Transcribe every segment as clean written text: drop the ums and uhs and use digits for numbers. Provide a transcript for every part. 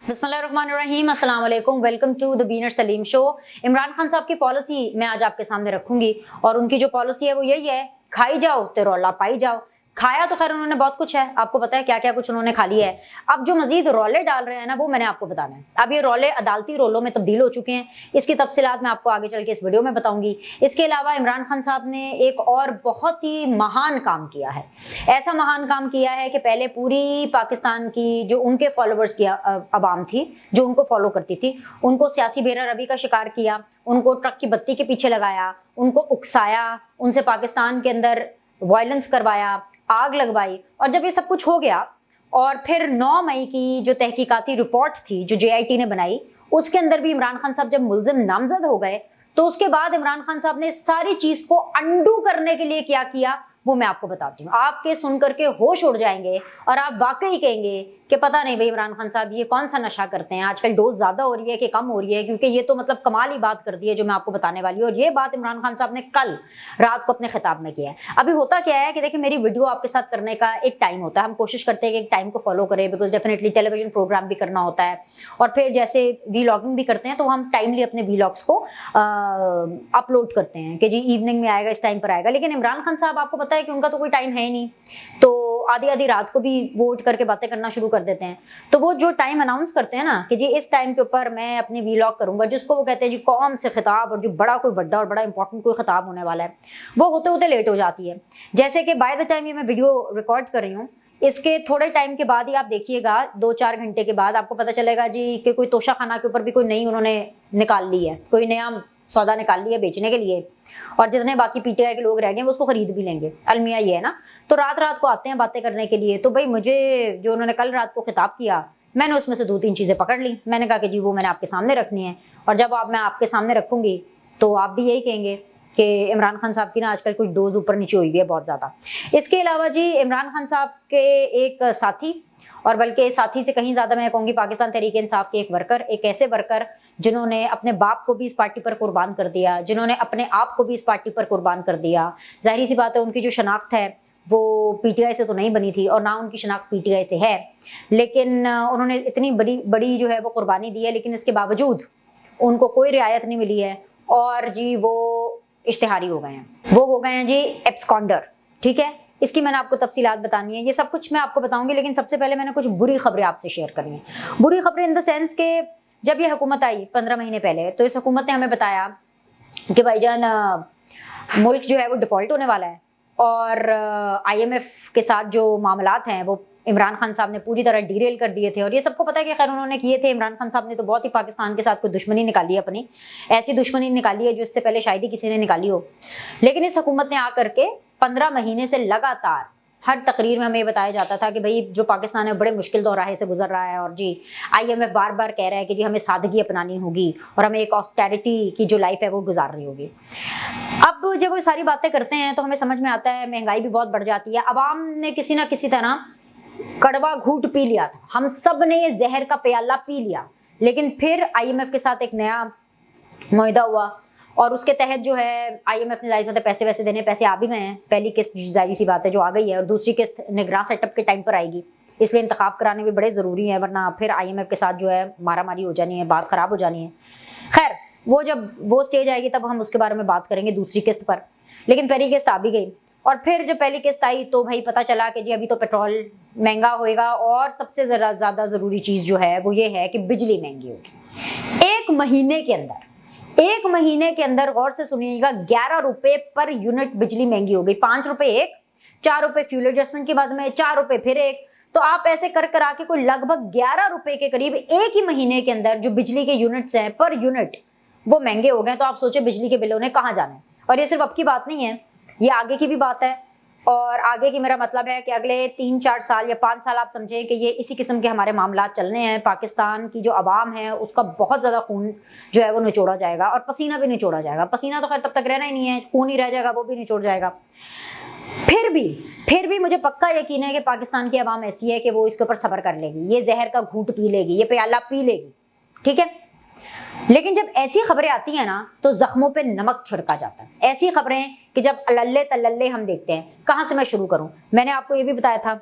बिस्मिल्लाहिर्रहमानिर्रहीम, अस्सलाम वालेकुम, वेलकम टू द बीनर सलीम शो। इमरान खान साहब की पॉलिसी मैं आज आपके सामने रखूंगी और उनकी जो पॉलिसी है वो यही है, खाई जाओ ते रौला पाई जाओ। खाया तो खैर उन्होंने बहुत कुछ है, आपको पता है क्या क्या कुछ उन्होंने खा लिया है। अब जो मजीद रौले डाल रहे हैं ना, वो मैंने आपको बताना है। अब ये रौले अदालती रोलों में तब्दील हो चुके हैं, इसकी तफसीलात मैं आपको आगे चल के इस वीडियो में बताऊंगी। इसके अलावा इमरान खान साहब ने एक और बहुत ही महान काम किया है। ऐसा महान काम किया है कि पहले पूरी पाकिस्तान की जो उनके फॉलोवर्स की आवाम थी, जो उनको फॉलो करती थी, उनको सियासी बेरा रवि का शिकार किया, उनको ट्रक की बत्ती के पीछे लगाया, उनको उकसाया, उनसे पाकिस्तान के अंदर वायलेंस करवाया, आग लगवाई। और जब ये सब कुछ हो गया और फिर 9 मई की जो तहकीकाती रिपोर्ट थी जो JIT ने बनाई, उसके अंदर भी इमरान खान साहब जब मुल्जिम नामजद हो गए, तो उसके बाद इमरान खान साहब ने सारी चीज को अंडू करने के लिए क्या किया वो मैं आपको बताती हूँ। आपके सुनकर के होश उड़ जाएंगे और आप वाकई कहेंगे कि पता नहीं भाई इमरान खान साहब ये कौन सा नशा करते हैं, आजकल डोज ज्यादा हो रही है कि कम हो रही है, क्योंकि ये तो मतलब कमाल ही बात कर दी है जो मैं आपको बताने वाली हूँ। और ये बात इमरान खान साहब ने कल रात को अपने खिताब में किया है। अभी होता क्या है कि देखिए, मेरी वीडियो आपके साथ करने का एक टाइम होता है, हम कोशिश करते हैं कि एक टाइम को फॉलो करें, बिकॉज डेफिनेटली टेलीविजन प्रोग्राम भी करना होता है और फिर जैसे वीलॉगिंग भी करते हैं तो हम टाइमली अपने वीलॉग्स को अपलोड करते हैं कि जी इवनिंग में आएगा, इस टाइम पर आएगा। लेकिन इमरान खान साहब आपको पता है कि उनका तो कोई टाइम है ही नहीं, तो आधी आधी रात को भी वो उठ करके बातें करना शुरू कर देते हैं। तो वो जो टाइम अनाउंस करते हैं ना कि जी इस टाइम के ऊपर मैं अपनी वीलॉग करूंगा, जिसको वो कहते हैं जी कौन से खिताब, और जो बड़ा कोई बड़ा और बड़ा इंपॉर्टेंट कोई खिताब होने वाला है, वो होते होते लेट हो जाती है। जैसे कि बाय द टाइम ये मैं वीडियो रिकॉर्ड कर रही हूँ, इसके थोड़े टाइम के बाद ही आप देखिएगा, 2-4 घंटे के बाद आपको पता चलेगा जी कि कोई तोशा खाना के ऊपर भी कोई नई उन्होंने निकाल ली है, कोई नया सौदा निकाल लिया बेचने के लिए, और जितने बाकी PTI के लोग रह गए वो उसको खरीद भी लेंगे। अलमिया ये है ना, तो रात रात को आते हैं बातें करने के लिए। तो भाई मुझे जो उन्होंने कल रात को खिताब किया, मैंने उसमें से 2-3 चीजें पकड़ ली। मैंने कहा कि जी वो मैंने आपके सामने रखनी है, और जब मैं आपके सामने रखूंगी तो आप भी यही कहेंगे कि इमरान खान साहब की ना आजकल कुछ डोज ऊपर नीचे हुई हुई है बहुत ज्यादा। इसके अलावा जी इमरान खान साहब के एक साथी, और बल्कि साथी से कहीं ज्यादा मैं कहूंगी पाकिस्तान तहरीक इंसाफ के एक वर्कर, एक ऐसे वर्कर जिन्होंने अपने बाप को भी इस पार्टी पर कुर्बान कर दिया, जिन्होंने अपने आप को भी इस पार्टी पर कुर्बान कर दिया। जाहिर सी बात है उनकी जो शनाख्त है वो PTI से तो नहीं बनी थी और ना उनकी शनाख्त PTI से है, लेकिन उन्होंने इतनी बड़ी बड़ी जो है वो कुर्बानी दी है, लेकिन इसके बावजूद उनको कोई रियायत नहीं मिली है और जी वो इश्तिहारी हो गए हैं, वो हो गए हैं जी एब्सकॉन्डर। ठीक है, इसकी मैंने आपको तफसीलात बतानी है, ये सब कुछ मैं आपको बताऊंगी, लेकिन सबसे पहले मैंने कुछ बुरी खबरें आपसे शेयर करनी है। बुरी खबरें इन द सेंस के जब ये हुकूमत आई 15 महीने पहले, तो इस हुकूमत ने हमें बताया कि भाईजान मुल्क जो है वो डिफॉल्ट होने वाला है, और IMF के साथ जो मामलात हैं वो इमरान खान साहब ने पूरी तरह डीरेल कर दिए थे। और ये सबको पता है कि खैर उन्होंने किए थे। इमरान खान साहब ने तो बहुत ही पाकिस्तान के साथ कोई दुश्मनी निकाली है, अपनी ऐसी दुश्मनी निकाली है जो इससे पहले शायद ही किसी ने निकाली हो। लेकिन इस हुकूमत ने आकर के 15 महीने से लगातार हर तकरीर में हमें बताया जाता था कि भाई जो पाकिस्तान है बड़े मुश्किल दौराहे से गुजर रहा है, और जी IMF बार बार कह रहा है कि जी हमें सादगी अपनानी होगी और हमें एक ऑस्टेरिटी की जो लाइफ है वो गुजारनी होगी। अब जब वो सारी बातें करते हैं तो हमें समझ में आता है महंगाई भी बहुत बढ़ जाती है। अवाम ने किसी ना किसी तरह कड़वा घूंट पी लिया था, हम सब ने ये जहर का प्याला पी लिया। लेकिन फिर IMF के साथ एक नया मुआहदा हुआ और उसके तहत जो है IMF ने जाहिर पैसे वैसे देने, पैसे आ भी गए हैं। पहली किस्त जाहिर सी बात है जो आ गई है, और दूसरी किस्त निगरान सेटअप के टाइम पर आएगी, इसलिए इंतखाब कराने भी बड़े जरूरी है, वरना फिर IMF के साथ जो है मारामारी हो जानी है, बात खराब हो जानी है। खैर वो जब वो स्टेज आएगी तब हम उसके बारे में बात करेंगे दूसरी किस्त पर। लेकिन पहली किस्त आ भी गई, और फिर जब पहली किस्त आई तो भाई पता चला कि जी अभी तो पेट्रोल महंगा होएगा, और सबसे ज्यादा जरूरी चीज जो है वो ये है कि बिजली महंगी होगी। एक महीने के अंदर गौर से सुनिएगा 11 रुपए पर यूनिट बिजली महंगी हो गई। 5 रुपए एक, 4 रुपए फ्यूल एडजस्टमेंट के बाद में, 4 रुपए फिर एक, तो आप ऐसे कर कर आके कोई लगभग 11 रुपए के करीब एक ही महीने के अंदर जो बिजली के यूनिट्स हैं पर यूनिट वो महंगे हो गए। तो आप सोचे बिजली के बिलों ने कहां जाना है। और ये सिर्फ अब की बात नहीं है, ये आगे की भी बात है। और आगे की मेरा मतलब है कि अगले 3-4 साल या 5 साल आप समझें कि ये इसी किस्म के हमारे मामलात चलने हैं। पाकिस्तान की जो आवाम है उसका बहुत ज्यादा खून जो है वो निचोड़ा जाएगा, और पसीना भी निचोड़ा जाएगा। पसीना तो खैर तब तक रहना ही नहीं है, खून ही रह जाएगा, वो भी निचोड़ जाएगा। फिर भी मुझे पक्का यकीन है कि पाकिस्तान की आवाम ऐसी है कि वो इसके ऊपर सब्र कर लेगी, ये जहर का घूंट पी लेगी, ये प्याला पी लेगी। ठीक है, लेकिन जब ऐसी खबरें आती हैं ना तो जख्मों पे नमक छिड़का जाता है। ऐसी खबरें कि जब अल्ले तल्ले हम देखते हैं। कहां से मैं शुरू करूं? मैंने आपको ये भी बताया था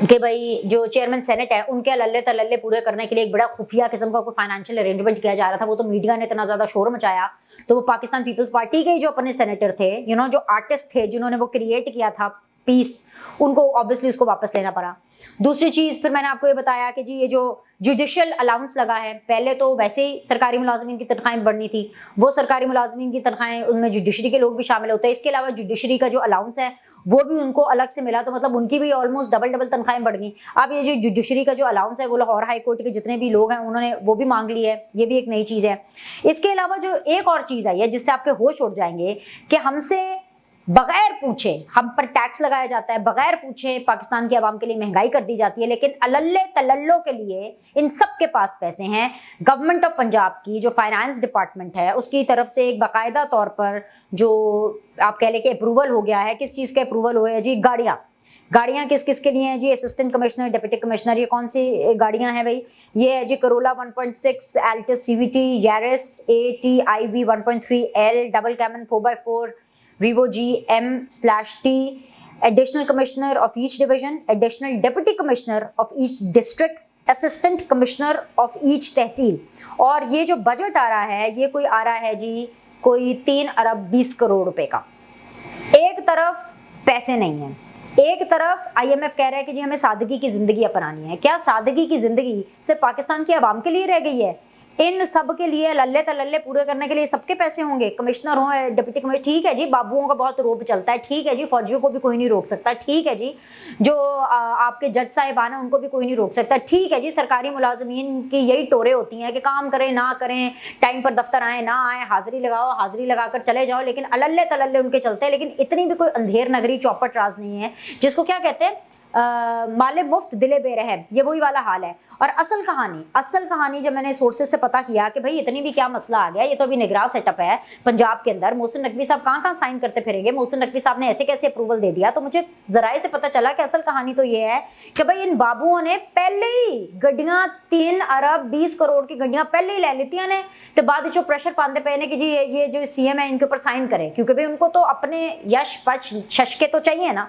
कि भाई जो चेयरमैन सेनेट है उनके लल्ले तलल्ले पूरे करने के लिए एक बड़ा खुफिया किस्म का कोई फाइनेंशियल अरेंजमेंट किया जा रहा था। वो तो मीडिया ने इतना ज्यादा शोर मचाया, तो वो पाकिस्तान पीपल्स पार्टी के जो अपने सेनेटर थे, जो आर्टिस्ट थे जिन्होंने वो क्रिएट किया था पीस, उनको ऑब्वियसली उसको वापस लेना पड़ा। दूसरी चीज फिर मैंने आपको ये बताया कि जी ये जो जुडिशियल अलाउंस लगा है, पहले तो वैसे ही सरकारी मुलाजमीन की तनख्वाहें बढ़नी थी, वो सरकारी मुलाजमीन की तनख्वाहें, उनमें जुडिशरी के लोग भी शामिल होते हैं, इसके अलावा जुडिशरी का जो अलाउंस है वो भी उनको अलग से मिला, तो मतलब उनकी भी ऑलमोस्ट डबल तनख्वाहें बढ़ गई। अब ये जो जुडिशरी का जो अलाउंस है वो लाहौर हाई कोर्ट के जितने भी लोग हैं उन्होंने वो भी मांग ली है, ये भी एक नई चीज है। इसके अलावा जो एक और चीज आई है जिससे आपके होश उड़ जाएंगे कि हमसे बगैर पूछे हम पर टैक्स लगाया जाता है, बगैर पूछे पाकिस्तान की आवाम के लिए महंगाई कर दी जाती है, लेकिन अलल्ले तलल्लो के लिए इन सब के पास पैसे हैं। गवर्नमेंट ऑफ पंजाब की जो फाइनेंस डिपार्टमेंट है उसकी तरफ से एक बाकायदा तौर पर जो आप कह ले कि अप्रूवल हो गया है। किस चीज का अप्रूवल हुआ है जी? गाड़ियां किस किस के लिए हैं जी? Assistant commissioner, deputy commissioner. ये कौन सी गाड़ियां हैं भाई? ये है जी Corolla 1.6, Altis CVT, Yaris ATIV 1.3L, double cabin 4x4, Vivo GM/T, additional commissioner of each division, additional deputy commissioner of each district, assistant commissioner of each तहसील। और ये जो बजट आ रहा है ये कोई आ रहा है जी कोई 3 अरब 20 करोड़ रुपए का। एक तरफ पैसे नहीं है, एक तरफ IMF कह रहा है कि जी हमें सादगी की जिंदगी अपनानी है। क्या सादगी की जिंदगी सिर्फ पाकिस्तान की आवाम के लिए रह गई है? इन सब के लिए लल्ले तलल्ले पूरे करने के लिए सबके पैसे होंगे, कमिश्नर हो, डिप्टी कमिश्नर। ठीक है जी, बाबुओं का बहुत रोब चलता है, ठीक है जी, फौजियों को भी कोई नहीं रोक सकता, ठीक है जी, जो आपके जज साहिबान है उनको भी कोई नहीं रोक सकता, ठीक है जी, सरकारी मुलाजमीन की यही टोरे होती हैं कि काम करें ना करें, टाइम पर दफ्तर आए ना आए, हाजिरी लगाओ, हाजिरी लगाकर चले जाओ, लेकिन अलल्ले तलल्ले उनके चलते हैं। लेकिन इतनी भी कोई अंधेर नगरी चौपट राज नहीं है जिसको क्या कहते हैं माले मुफ्त दिले बेरहम, ये वही वाला हाल है। और असल कहानी जब मैंने सोर्सेज से पता किया कि भाई इतनी भी क्या मसला आ गया, ये तो अभी निगरान सेटअप है पंजाब के अंदर, मोहसिन नकवी साहब कहां साइन करते फिरेंगे, मोहसिन नकवी साहब ने ऐसे कैसे अप्रूवल दे दिया, तो मुझे जराए से पता चला कि असल कहानी तो ये है कि भाई इन बाबुओं ने पहले ही गड्डियां 3 अरब 20 करोड़ की गड्डियां पहले ही ले लेती ने, तो बाद जो प्रेशर पाते पे ने कि जी ये जो CM है इनके ऊपर साइन करें, क्योंकि भाई उनको तो अपने यश पक्ष शशके तो चाहिए ना।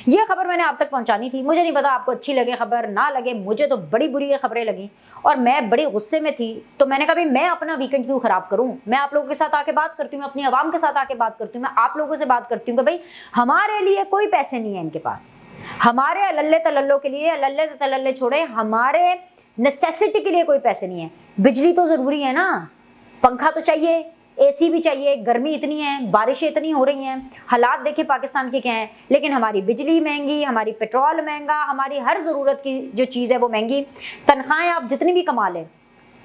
ये खबर मैंने आप तक पहुंचानी थी, मुझे नहीं पता आपको अच्छी लगे खबर ना लगे, मुझे तो बड़ी बुरी ये खबरें लगी और मैं बड़े गुस्से में थी। तो मैंने कहा भाई मैं अपना वीकेंड क्यों खराब करूं, मैं आप लोगों के साथ आके बात करती हूँ, अपनी आवाम के साथ आके बात करती हूँ, मैं आप लोगों से बात करती हूँ कि भाई हमारे लिए कोई पैसे नहीं है इनके पास, हमारे अलल्ले तलल्लो के लिए, अलल्ले तलल्ले छोड़े, हमारे नेसेसिटी के लिए कोई पैसे नहीं है। बिजली तो जरूरी है ना, पंखा तो चाहिए, AC भी चाहिए, गर्मी इतनी है, बारिशें इतनी हो रही हैं, हालात देखिए पाकिस्तान के क्या हैं, लेकिन हमारी बिजली महंगी, हमारी पेट्रोल महंगा, हमारी हर जरूरत की जो चीज है वो महंगी। तनख्वाहें आप जितनी भी कमा लें,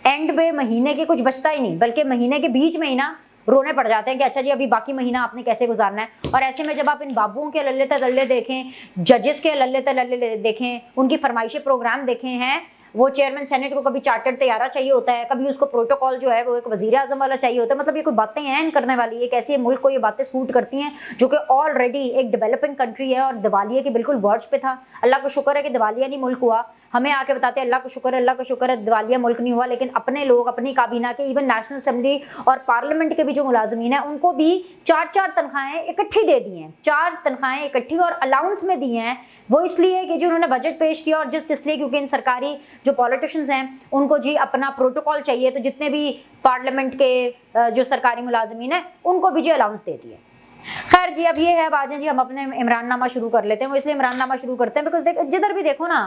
एंड पे महीने के कुछ बचता ही नहीं, बल्कि महीने के बीच में ही ना रोने पड़ जाते हैं कि अच्छा जी अभी बाकी महीना आपने कैसे गुजारना है। और ऐसे में जब आप इन बाबुओं के लल्ले तलल्ले देखें, जजेस के लल्ले तलल्ले देखें, उनकी फरमाइशी प्रोग्राम देखे हैं, वो चेयरमैन सेनेट को कभी चार्टर्ड तैयारा चाहिए होता है, कभी उसको प्रोटोकॉल जो है वो एक वजीर आजम वाला चाहिए होता है। मतलब ये कोई बातें हैं करने वाली, एक ऐसी मुल्क को ये बातें सूट करती हैं जो कि ऑलरेडी एक डेवलपिंग कंट्री है और दिवालिये की बिल्कुल वर्ज पे था। अल्लाह को शुक्र है कि दिवालिया नहीं मुल्क हुआ, हमें आके बताते हैं अल्लाह को शुक्र है दिवालिया मुल्क नहीं हुआ, लेकिन अपने लोग अपनी काबीना के, इवन नेशनल असेंबली और पार्लियामेंट के भी जो मुलाजमीन है उनको भी 4-4 तनख्वाहें इकट्ठी दे दी हैं, 4 तनख्वाहें इकट्ठी और अलाउंस में दी हैं। वो इसलिए कि जो उन्होंने बजट पेश किया और जस्ट इसलिए क्योंकि इन सरकारी जो पॉलिटिशियंस हैं उनको जी अपना प्रोटोकॉल चाहिए, तो जितने भी पार्लियामेंट के जो सरकारी मुलाजमीन है उनको भी जी अलाउंस दे दिए। खैर जी अब ये है, अब आ जाए जी हम अपने इमरान नामा शुरू कर लेते हैं। वो इसलिए इमरान नामा शुरू करते हैं बिकॉज जिधर भी देखो ना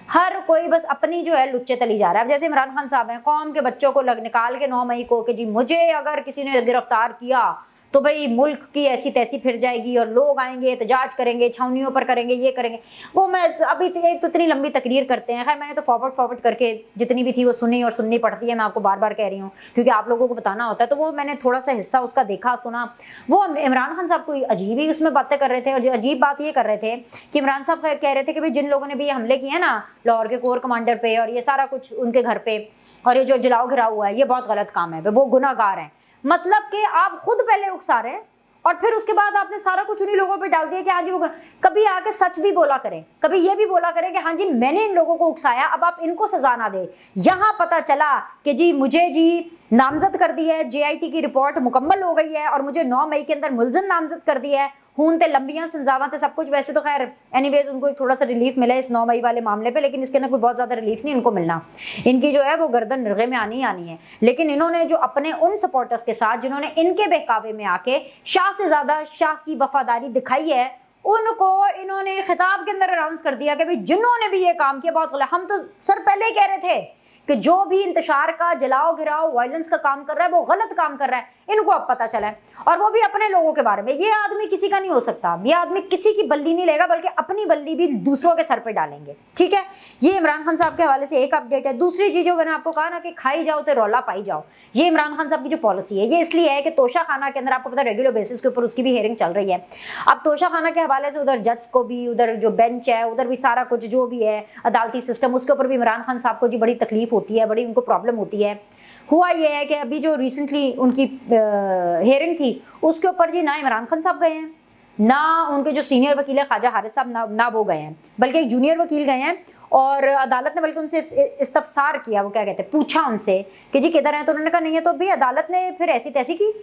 हर कोई बस अपनी जो है लुच्चे तली जा रहा है। अब जैसे इमरान खान साहब हैं, कौम के बच्चों को निकाल के 9 मई को कि जी मुझे अगर किसी ने गिरफ्तार किया तो भाई मुल्क की ऐसी तैसी फिर जाएगी और लोग आएंगे एहतजाज करेंगे, छावनियों पर करेंगे, ये करेंगे वो। मैं अभी एक तो इतनी लंबी तकरीर करते हैं, खैर मैंने तो फॉरवर्ड करके जितनी भी थी वो सुनी और सुननी पड़ती है, मैं आपको बार बार कह रही हूँ क्योंकि आप लोगों को बताना होता है। तो वो मैंने थोड़ा सा हिस्सा उसका देखा सुना। वो इमरान खान साहब कोई अजीब ही उसमें बातें कर रहे थे और अजीब बात ये कर रहे थे कि इमरान साहब कह रहे थे कि भाई जिन लोगों ने भी हमले किए ना लाहौर के कोर कमांडर पे और ये सारा कुछ उनके घर पे और ये जो जलाओ घिराव हुआ है ये बहुत गलत काम है, वो गुनाहगार हैं। मतलब कि आप खुद पहले उकसा रहे हैं और फिर उसके बाद आपने सारा कुछ उन्हीं लोगों पे डाल दिया कि हाँ जी वो कभी आके सच भी बोला करें, कभी ये भी बोला करें कि हाँ जी मैंने इन लोगों को उकसाया, अब आप इनको सजा ना दे। यहां पता चला कि जी मुझे जी नामजद कर दिया है, JIT की रिपोर्ट मुकम्मल हो गई है और मुझे 9 मई के अंदर मुलजिम नामजद कर दिया है खून थे, लंबियां संजावा थे, सब कुछ। वैसे तो खैर एनीवेज उनको एक थोड़ा सा रिलीफ मिला इस 9 मई वाले मामले पे, लेकिन इसके अंदर कोई बहुत ज्यादा रिलीफ नहीं इनको मिलना। इनकी जो है वो गर्दन निर्गे में आनी आनी है। लेकिन इन्होंने जो अपने उन सपोर्टर्स के साथ जिन्होंने इनके बहकावे में आके शाह से ज्यादा शाह की वफादारी दिखाई है, उनको इन्होंने खिताब के अंदर अनाउंस कर दिया कि भाई जिन्होंने भी ये काम किया बहुत गलत। हम तो सर पहले ही कह रहे थे कि जो भी इंतशार का, जलाओ गिराओ, वायलेंस का काम कर रहा है वो गलत काम कर रहा है। इनको अब पता चला है, और वो भी अपने लोगों के बारे में। ये आदमी किसी का नहीं हो सकता, ये आदमी किसी की बल्ली नहीं लेगा, बल्कि अपनी बल्ली भी दूसरों के सर पे डालेंगे। ठीक है, ये इमरान खान साहब के हवाले से एक अपडेट है। दूसरी चीज जो मैंने आपको कहा ना कि खाई जाओ तो रौला पाई जाओ, ये इमरान खान साहब की जो पॉलिसी है, ये इसलिए है कि तोशा खाना के अंदर आपको पता है रेगुलर बेसिस के ऊपर उसकी भी हेयरिंग चल रही है। अब तोशा खाना के हवाले से उधर जज को भी, उधर जो बेंच है, उधर भी सारा कुछ जो भी है अदालती सिस्टम, उसके ऊपर भी इमरान खान साहब को जी बड़ी तकलीफ होती है, बड़ी उनको प्रॉब्लम होती है। हुआ ये है कि अभी जो रिसेंटली उनकी हेयरिंग थी उसके ऊपर जी ना इमरान खान साहब गए हैं, ना उनके जो सीनियर वकील है ख्वाजा हारिस साहब, ना वो गए हैं, बल्कि एक जूनियर वकील गए हैं। और अदालत ने बल्कि उनसे इस्तफसार किया, वो क्या कहते हैं, पूछा उनसे कि जी किधर है, तो उन्होंने कहा नहीं है। तो भी अदालत ने फिर ऐसी तैसी की।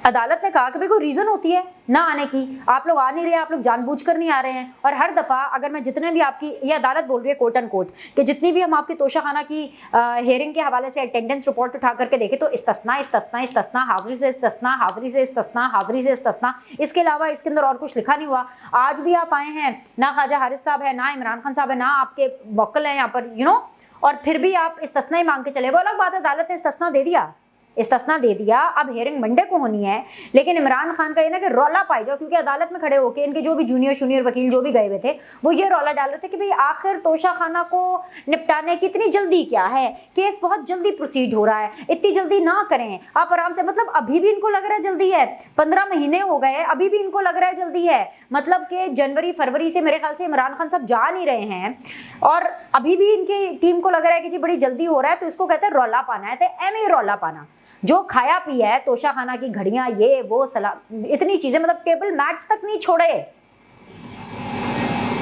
अदालत ने कहा कि भाई कोई रीजन होती है ना आने की, आप लोग आ नहीं रहे, आप लोग जानबूझकर नहीं आ रहे हैं। और हर दफा अगर मैं जितने भी आपकी, ये अदालत बोल रही है कोट एंड कोट, कि जितनी भी हम आपकी तोशा खाना की हेयरिंग के हवाले से अटेंडेंस रिपोर्ट उठा करके देखें तो इस्तस्ना इस्तस्ना इस्तस्ना, हाजिरी से इस्तस्ना, हाजिरी से इस्तस्ना, हाजिरी से इस्तस्ना, इसके अलावा इसके अंदर और कुछ लिखा नहीं हुआ। आज भी आप आए हैं, ना ख्वाजा हारिस साहब है, ना इमरान खान साहब है, ना आपके वकील है यहाँ पर, और फिर भी आप इस्तस्ना ही मांग के चले। वो अलग बात है, अदालत ने इस्तस्ना दे दिया, इस्तस्ना दे दिया। अब हेयरिंग मंडे को होनी है, लेकिन इमरान खान का ये ना कि रौला पाई जाओ, क्योंकि अदालत में खड़े होकर इनके जो भी जूनियर वकील जो भी गए हुए थे वो ये रौला डाल रहे थे कि भाई आखिर तोशा खाना को निपटाने की इतनी जल्दी क्या है, केस बहुत जल्दी प्रोसीड हो रहा है, इतनी जल्दी ना करें, आप आराम से। मतलब अभी भी इनको लग रहा है जल्दी है, 15 महीने हो गए, अभी भी इनको लग रहा है जल्दी है। मतलब कि जनवरी फरवरी से मेरे ख्याल से इमरान खान साहब जा नहीं रहे हैं, और अभी भी इनकी टीम को लग रहा है कि जी बड़ी जल्दी हो रहा है। तो इसको कहते हैं रौला पाना है, तो एम रौला पाना। जो खाया पिया है तोशा खाना की घड़ियां, ये वो सलाम, इतनी चीजें, मतलब टेबल मैट्स तक नहीं छोड़े,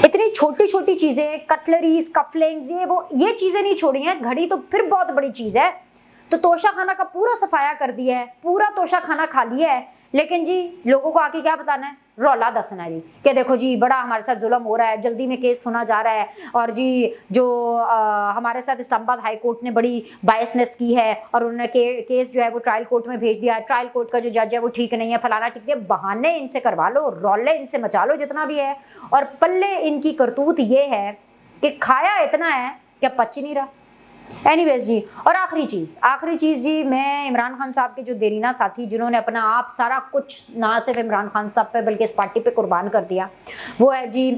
इतनी छोटी छोटी चीजें, कटलरीज, कफलिंग्स, ये चीजें नहीं छोड़ी हैं। घड़ी तो फिर बहुत बड़ी चीज है। तो तोशा खाना का पूरा सफाया कर दिया है, पूरा तोशा खाना खा लिया है। लेकिन जी लोगों को आके क्या बताना है, रौला दसना है जी कि देखो जी बड़ा हमारे साथ जुल्म हो रहा है, जल्दी में केस सुना जा रहा है, और जी जो हमारे साथ इस्लामाबाद हाई कोर्ट ने बड़ी बायसनेस की है, और उन्होंने केस जो है वो ट्रायल कोर्ट में भेज दिया है, ट्रायल कोर्ट का जो जज है वो ठीक नहीं है, फलाना ठीक नहीं है। बहाने इनसे करवा लो, रौले इनसे मचा लो जितना भी है। और पल्ले इनकी करतूत ये है कि खाया इतना है कि पच नहीं रहा। एनीवेज जी, और आखिरी चीज जी, मैं इमरान खान साहब के जो देरीना साथी जिन्होंने अपना आप सारा कुछ ना सिर्फ इमरान खान साहब पे बल्कि इस पार्टी पे कुर्बान कर दिया, वो है जी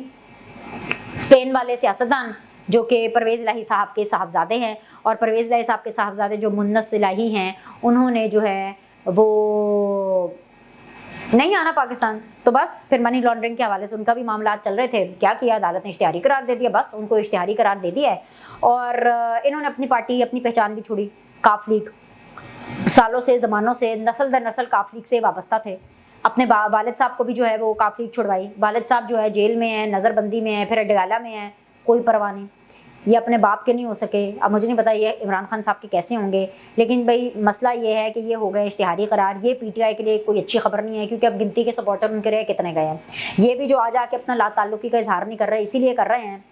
स्पेन वाले सियासतदान जो कि परवेज इलाही साहब के साहबजादे हैं। और परवेज इलाही साहब के साहबजादे जो मुन्नस इलाही हैं, उन्होंने जो है वो नहीं आना पाकिस्तान। तो बस फिर मनी लॉन्ड्रिंग के हवाले से उनका भी मामला चल रहे थे। क्या किया, अदालत ने इश्तिहारी करार दे दिया, बस उनको इश्तिहारी करार दे दिया है। और इन्होंने अपनी पार्टी, अपनी पहचान भी छोड़ी। काफ लीग सालों से, जमानों से, नस्ल दर नस्ल काफ लीग से वाबस्ता थे। अपने वालिद साहब को भी जो है वो काफ लीग छुड़वाई। वालिद साहब जो है जेल में है, नजरबंदी में है, फिर अडगाला में है, कोई परवाह नहीं। ये अपने बाप के नहीं हो सके। अब मुझे नहीं पता ये इमरान खान साहब के कैसे होंगे, लेकिन भाई मसला ये है कि ये हो गए इश्तिहारी करार। ये पीटीआई के लिए कोई अच्छी खबर नहीं है, क्योंकि अब गिनती के सपोर्टर उनके रहे कितने गए हैं। ये भी जो आज आके अपना ला ताल्लुकी का इजहार नहीं कर रहे, इसीलिए कर रहे हैं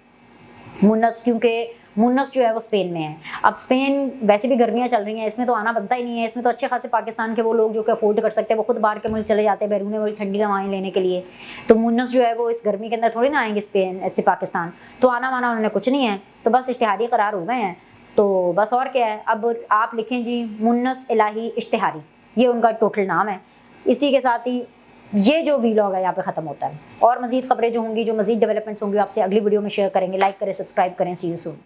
मुन्नस, क्योंकि मुन्नस जो है वो स्पेन में है। अब स्पेन वैसे भी गर्मियां चल रही हैं, इसमें तो आना बनता ही नहीं है। इसमें तो अच्छे खासे पाकिस्तान के वो लोग जो कि अफोर्ड कर सकते हैं वो खुद बाहर के मुल्क चले जाते हैं बैरून मुल्क ठंडी हवाएं लेने के लिए। तो मुन्नस जो है वो इस गर्मी के अंदर थोड़ी ना आएंगे स्पेन, ऐसे पाकिस्तान। तो आना माना उन्होंने कुछ नहीं है, तो बस इश्तिहारी करार हो गए हैं। तो बस और क्या है, अब आप लिखें जी मुन्नस इलाही इश्तिहारी, ये उनका टोटल नाम है। इसी के साथ ही ये जो वीलॉग है यहाँ पे खत्म होता है। और मजीद खबरें जो होंगी, जो मजीद डेवलपमेंट्स होंगी, आपसे अगली वीडियो में शेयर करेंगे। लाइक करें, सब्सक्राइब करें। सी यू सून।